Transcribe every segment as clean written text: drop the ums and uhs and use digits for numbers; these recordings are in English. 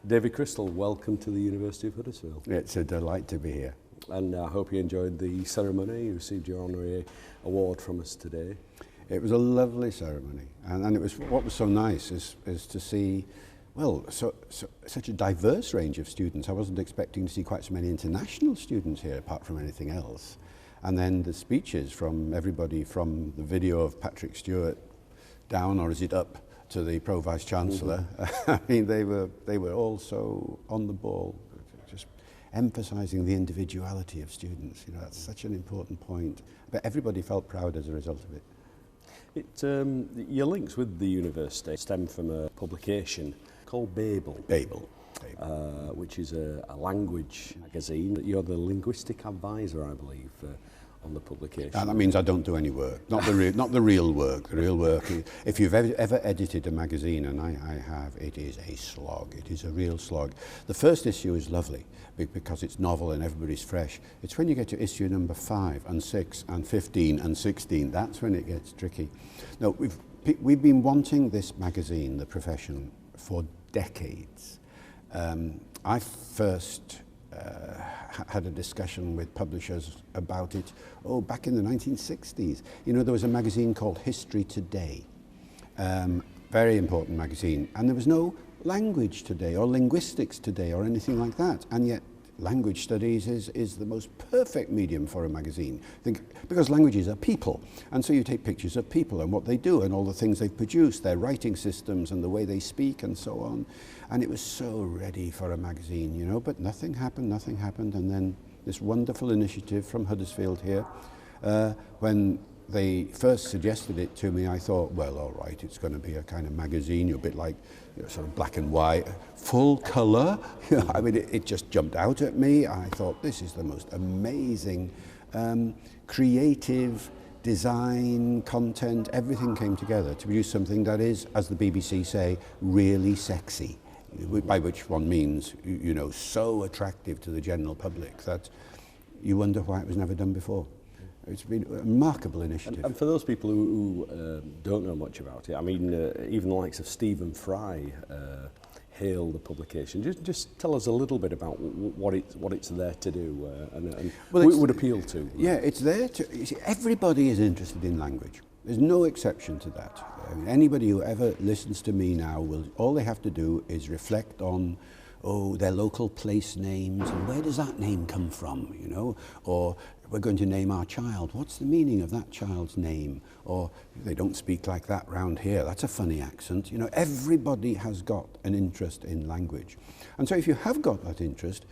David Crystal, welcome to the University of Huddersfield. It's a delight to be here. And I hope you enjoyed the ceremony. You received your honorary award from us today. It was a lovely ceremony, and it was what was so nice is to see, well, such a diverse range of students. I wasn't expecting to see quite so many international students here, apart from anything else. And then the speeches from everybody, from the video of Patrick Stewart down, or is it up, to the Pro Vice Chancellor. I mean, they were all so on the ball, just emphasising the individuality of students. You know, that's such an important point. But everybody felt proud as a result of it. Your links with the university stem from a publication called Babel. Babel. Which is a language magazine. You're the Linguistic Advisor, I believe, on the publication. That means I don't do any work, not the real work. The real work, if you've ever edited a magazine, and I have, it is a slog. It is a real slog. The first issue is lovely because it's novel and everybody's fresh. It's when you get to issue number 5 and 6 and 15 and 16, that's when it gets tricky. No, we've been wanting this magazine, The Profession, for decades. I first had a discussion with publishers about it, back in the 1960s. You know, there was a magazine called History Today, very important magazine, and there was no Language Today or Linguistics Today or anything like that, and yet language studies is the most perfect medium for a magazine, because languages are people, and so you take pictures of people and what they do and all the things they've produced, their writing systems and the way they speak and so on, and it was so ready for a magazine, you know, but nothing happened, and then this wonderful initiative from Huddersfield here, when they first suggested it to me, I thought, well, all right, it's going to be a kind of magazine, a bit like, you know, sort of black and white, full colour. I mean, it just jumped out at me. I thought, this is the most amazing, creative design, content, everything came together to produce something that is, as the BBC say, really sexy, by which one means, you know, so attractive to the general public that you wonder why it was never done before. It's been a remarkable initiative. And for those people who don't know much about it, I mean, even the likes of Stephen Fry hail the publication. Just tell us a little bit about what it's there to do and who it would appeal to. Yeah, it's there to... You see, everybody is interested in language. There's no exception to that. I mean, anybody who ever listens to me now, all they have to do is reflect on their local place names, and where does that name come from, you know? Or we're going to name our child. What's the meaning of that child's name? Or they don't speak like that round here. That's a funny accent. You know, everybody has got an interest in language. And so if you have got that interest,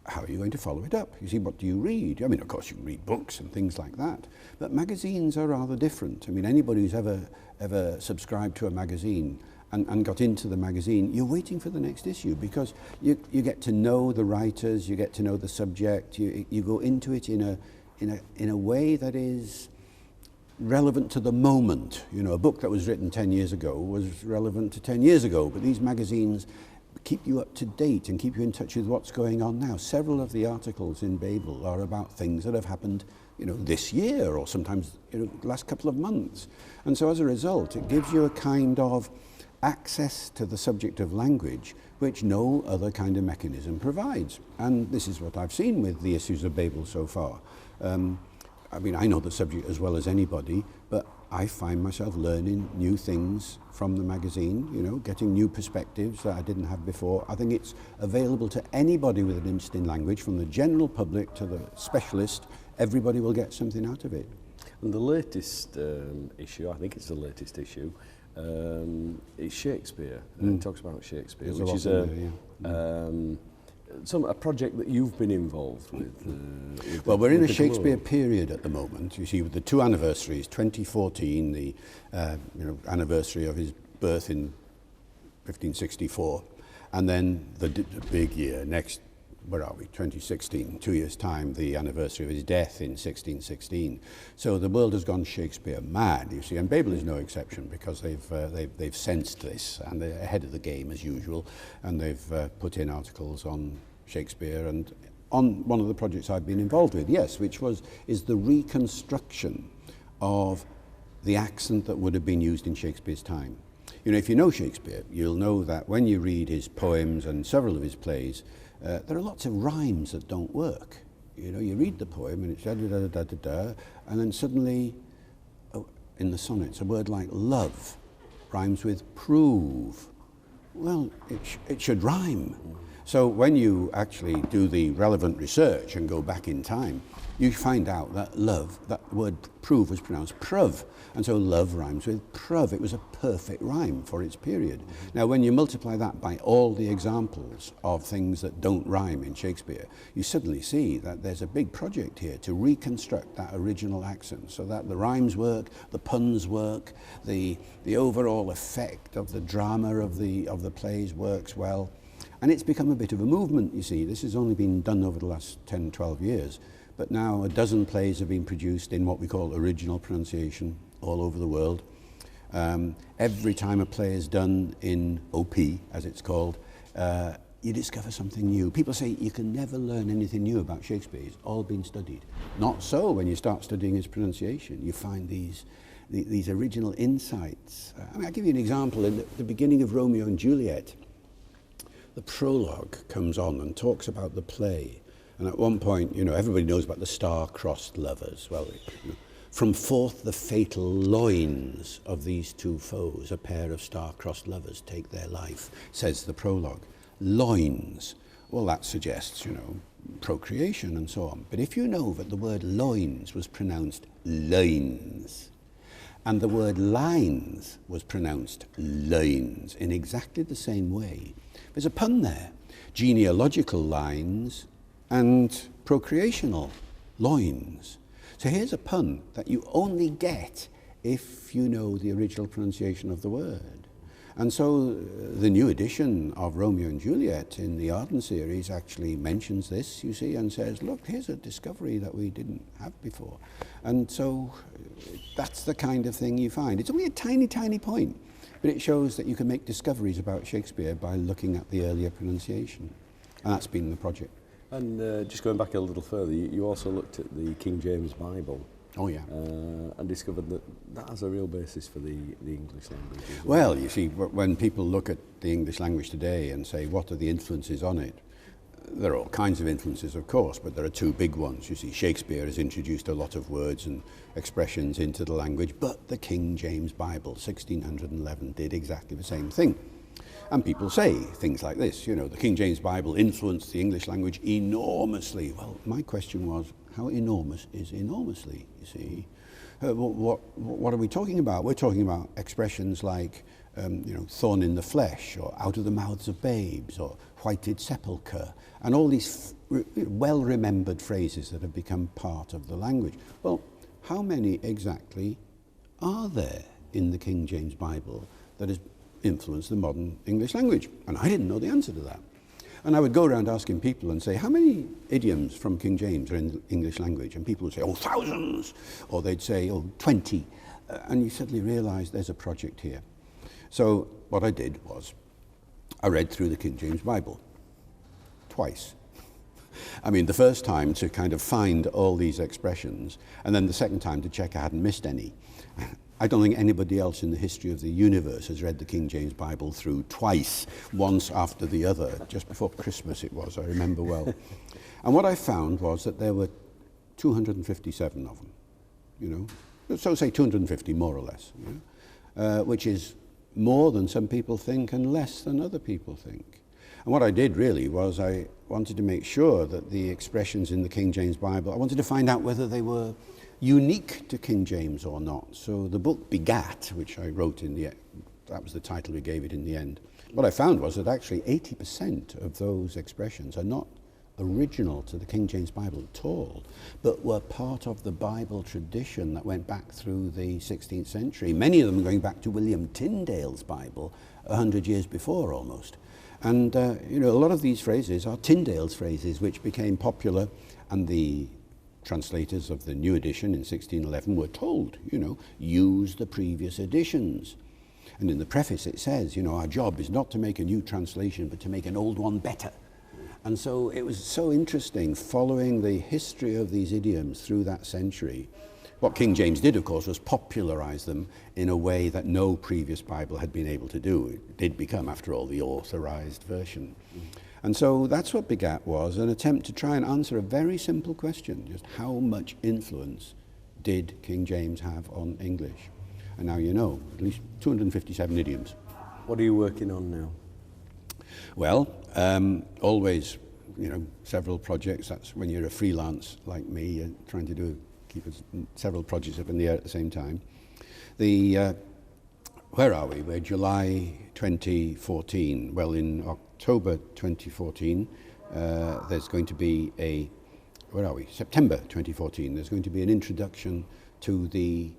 how are you going to follow it up? You see, what do you read? I mean, of course, you read books and things like that, but magazines are rather different. I mean, anybody who's ever subscribed to a magazine and got into the magazine, you're waiting for the next issue because you get to know the writers, you get to know the subject, you go into it in a way that is relevant to the moment. You know, a book that was written 10 years ago was relevant to 10 years ago, but these magazines keep you up to date and keep you in touch with what's going on now. Several of the articles in Babel are about things that have happened, you know, this year or sometimes, you know, the last couple of months. And so as a result, it gives you a kind of access to the subject of language which no other kind of mechanism provides. And this is what I've seen with the issues of Babel so far. I mean, I know the subject as well as anybody, but I find myself learning new things from the magazine, you know, getting new perspectives that I didn't have before. I think it's available to anybody with an interest in language, from the general public to the specialist. Everybody will get something out of it. And the latest issue, I think it's the latest issue, is Shakespeare. It talks about Shakespeare, which is a project that you've been involved with. Well, we're in a Shakespeare period at the moment. You see, with the two anniversaries, 2014, the anniversary of his birth in 1564, and then the big year next. Where are we? 2016, 2 years' time, the anniversary of his death in 1616. So the world has gone Shakespeare mad, you see, and Babel is no exception because they've sensed this and they're ahead of the game as usual, and they've put in articles on Shakespeare and on one of the projects I've been involved with, yes, which is the reconstruction of the accent that would have been used in Shakespeare's time. You know, if you know Shakespeare, you'll know that when you read his poems and several of his plays, there are lots of rhymes that don't work. You know, you read the poem and it's da da da da da da, and then suddenly, in the sonnets, a word like love rhymes with prove. Well, it should rhyme. So when you actually do the relevant research and go back in time, you find out that love, that word prove was pronounced prov, and so love rhymes with prov. It was a perfect rhyme for its period. Now when you multiply that by all the examples of things that don't rhyme in Shakespeare, you suddenly see that there's a big project here to reconstruct that original accent so that the rhymes work, the puns work, the overall effect of the drama of the plays works well. And it's become a bit of a movement, you see. This has only been done over the last 10, 12 years. But now a dozen plays have been produced in what we call original pronunciation all over the world. Every time a play is done in OP, as it's called, you discover something new. People say you can never learn anything new about Shakespeare. It's all been studied. Not so when you start studying his pronunciation. You find these original insights. I mean, I'll give you an example. In the beginning of Romeo and Juliet, the prologue comes on and talks about the play. And at one point, you know, everybody knows about the star-crossed lovers. Well, you know, from forth the fatal loins of these two foes, a pair of star-crossed lovers take their life, says the prologue. Loins. Well, that suggests, you know, procreation and so on. But if you know that the word loins was pronounced loins, and the word lines was pronounced lines in exactly the same way, there's a pun there. Genealogical lines and procreational loins. So here's a pun that you only get if you know the original pronunciation of the word. And so the new edition of Romeo and Juliet in the Arden series actually mentions this, you see, and says, look, here's a discovery that we didn't have before. And so that's the kind of thing you find. It's only a tiny, tiny point, but it shows that you can make discoveries about Shakespeare by looking at the earlier pronunciation. And that's been the project. And just going back a little further, you also looked at the King James Bible. Oh, yeah. And discovered that has a real basis for the English language. Well, you see, when people look at the English language today and say, what are the influences on it? There are all kinds of influences, of course, but there are two big ones. You see, Shakespeare has introduced a lot of words and expressions into the language, but the King James Bible, 1611, did exactly the same thing. And people say things like this, you know, the King James Bible influenced the English language enormously. Well, my question was, how enormous is enormously, you see? What are we talking about? We're talking about expressions like, you know, thorn in the flesh, or out of the mouths of babes, or whited sepulchre, and all these well-remembered phrases that have become part of the language. Well, how many exactly are there in the King James Bible that has influenced the modern English language? And I didn't know the answer to that. And I would go around asking people and say, how many idioms from King James are in the English language? And people would say, oh, thousands. Or they'd say, oh, 20. And you suddenly realize there's a project here. So what I did was I read through the King James Bible twice. I mean, the first time to kind of find all these expressions, and then the second time to check I hadn't missed any. I don't think anybody else in the history of the universe has read the King James Bible through twice, once after the other. Just before Christmas it was, I remember well. And what I found was that there were 257 of them, you know. So say 250 more or less, you know? Which is more than some people think and less than other people think. And what I did really was I wanted to make sure that the expressions in the King James Bible, I wanted to find out whether they were unique to King James or not. So the book Begat, which I wrote that was the title we gave it in the end. What I found was that actually 80% of those expressions are not original to the King James Bible at all, but were part of the Bible tradition that went back through the 16th century. Many of them going back to William Tyndale's Bible 100 years before almost. And you know, a lot of these phrases are Tyndale's phrases, which became popular, and the translators of the new edition in 1611 were told, you know, use the previous editions. And in the preface it says, you know, our job is not to make a new translation, but to make an old one better. And so it was so interesting following the history of these idioms through that century What King James did, of course, was popularise them in a way that no previous Bible had been able to do. It did become, after all, the authorised version. And so that's what Begat was, an attempt to try and answer a very simple question, just how much influence did King James have on English? And now you know, at least 257 idioms. What are you working on now? Well, always, several projects. That's when you're a freelance like me, you're trying to keep several projects up in the air at the same time. Where are we? We're July 2014. Well, in October 2014, there's going to be September 2014, there's going to be an introduction to the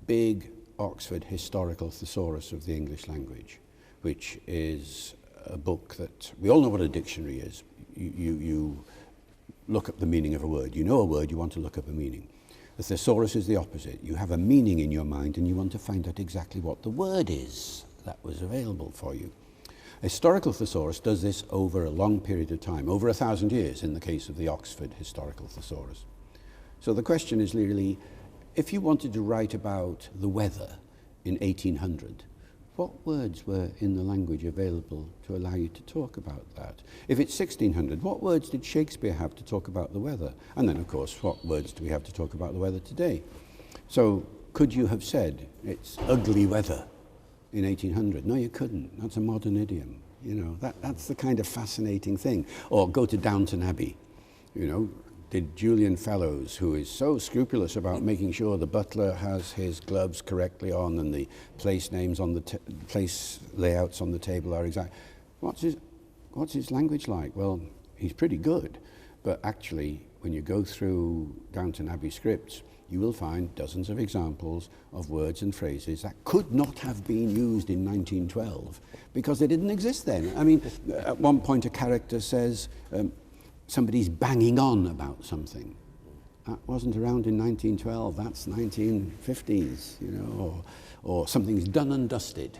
big Oxford Historical Thesaurus of the English language, which is a book that we all know what a dictionary is. You look up the meaning of a word. You know a word, you want to look up a meaning. The thesaurus is the opposite. You have a meaning in your mind and you want to find out exactly what the word is that was available for you. A historical thesaurus does this over a long period of time, over 1,000 years in the case of the Oxford Historical Thesaurus. So the question is really, if you wanted to write about the weather in 1800, what words were in the language available to allow you to talk about that? If it's 1600, what words did Shakespeare have to talk about the weather? And then, of course, what words do we have to talk about the weather today? So could you have said it's ugly weather in 1800? No, you couldn't. That's a modern idiom. That's the kind of fascinating thing. Or go to Downton Abbey. Did Julian Fellows, who is so scrupulous about making sure the butler has his gloves correctly on and the place names on the place layouts on the table are exact. What's his language like? Well, he's pretty good, but actually, when you go through Downton Abbey scripts, you will find dozens of examples of words and phrases that could not have been used in 1912 because they didn't exist then. I mean, at one point a character says, somebody's banging on about something. That wasn't around in 1912, that's 1950s, or something's done and dusted.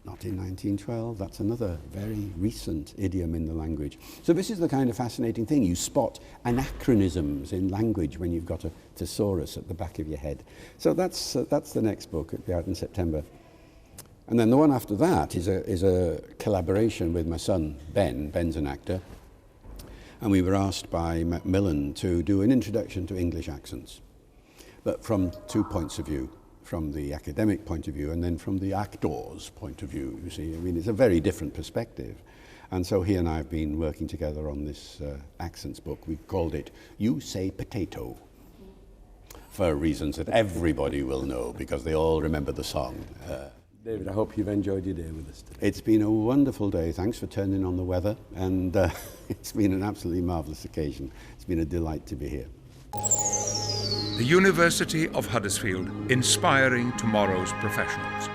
Not in 1912, that's another very recent idiom in the language. So this is the kind of fascinating thing. You spot anachronisms in language when you've got a thesaurus at the back of your head. So that's the next book. It'll be out in September. And then the one after that is a collaboration with my son, Ben. Ben's an actor. And we were asked by Macmillan to do an introduction to English accents, but from 2 points of view, from the academic point of view and then from the actor's point of view, you see. I mean, it's a very different perspective. And so he and I have been working together on this accents book. We called it You Say Potato, for reasons that everybody will know because they all remember the song. David, I hope you've enjoyed your day with us today. It's been a wonderful day. Thanks for turning on the weather. And it's been an absolutely marvellous occasion. It's been a delight to be here. The University of Huddersfield, inspiring tomorrow's professionals.